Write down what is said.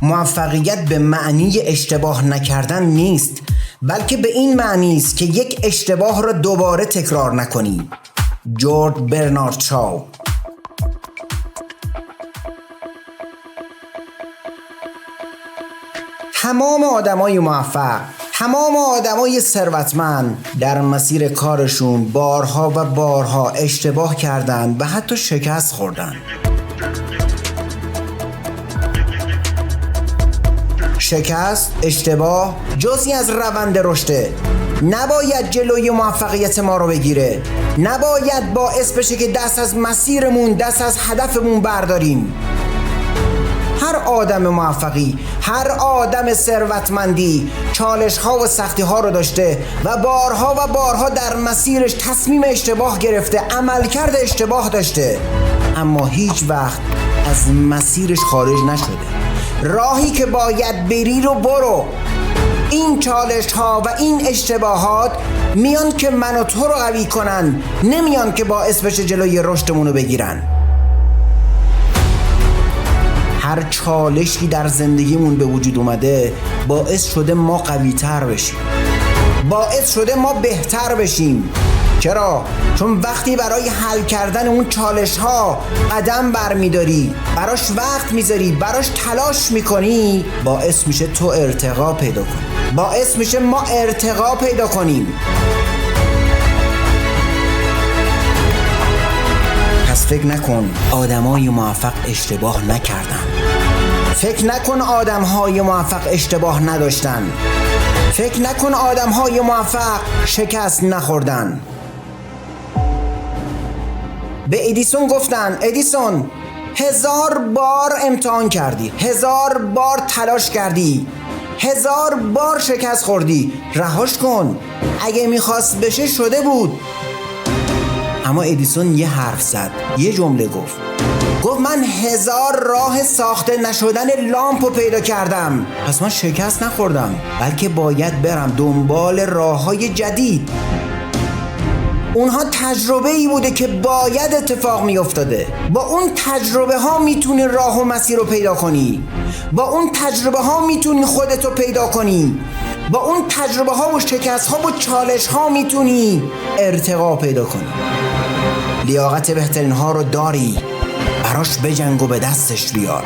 موفقیت به معنی اشتباه نکردن نیست، بلکه به این معنی است که یک اشتباه را دوباره تکرار نکنی. جورج برنارد شاو. تمام آدمای موفق، تمام آدمای ثروتمند در مسیر کارشون بارها و بارها اشتباه کردن و حتی شکست خوردن. شکست، اشتباه جزئی از روند رشده. نباید جلوی موفقیت ما رو بگیره. نباید باعث بشه که دست از مسیرمون، دست از هدفمون برداریم. هر آدم موفقی، هر آدم ثروتمندی چالش ها و سختی ها رو داشته و بارها در مسیرش تصمیم اشتباه گرفته، عملکرد اشتباه داشته، اما هیچ وقت از مسیرش خارج نشده. راهی که باید بری رو برو. این چالش ها و این اشتباهات میان که من و تو رو قوی کنن، نمیان که باعث بشه جلوی رشدمون رو بگیرن. هر چالشی در زندگیمون به وجود اومده باعث شده ما قوی تر بشیم، باعث شده ما بهتر بشیم. چرا؟ چون وقتی برای حل کردن اون چالش ها قدم برمیداری، براش وقت میذاری، براش تلاش میکنی، باعث میشه تو ارتقا پیدا کنی، باعث میشه ما ارتقا پیدا کنیم. پس فکر نکن آدمای موفق اشتباه نکردن. فکر نکن آدمهای موفق اشتباه نداشتن. فکر نکن آدمهای موفق شکست نخوردن. به ادیسون گفتن ادیسون 1000 بار امتحان کردی، 1000 بار تلاش کردی، 1000 بار شکست خوردی، رهاش کن. اگه میخواست بشه شده بود. اما ادیسون یه حرف زد، یه جمله گفت من 1000 راه ساخته نشدن لامپو پیدا کردم. پس من شکست نخوردم، بلکه باید برم دنبال راههای جدید. اونها تجربه ای بوده که باید اتفاق می افتاده. با اون تجربه ها میتونی راه و مسیر رو پیدا کنی. با اون تجربه ها میتونی خودتو پیدا کنی. با اون تجربه ها و شکست ها و چالش ها میتونی ارتقا پیدا کنی. لیاقت بهترین ها رو داری، براش بجنگ و به دستش بیار.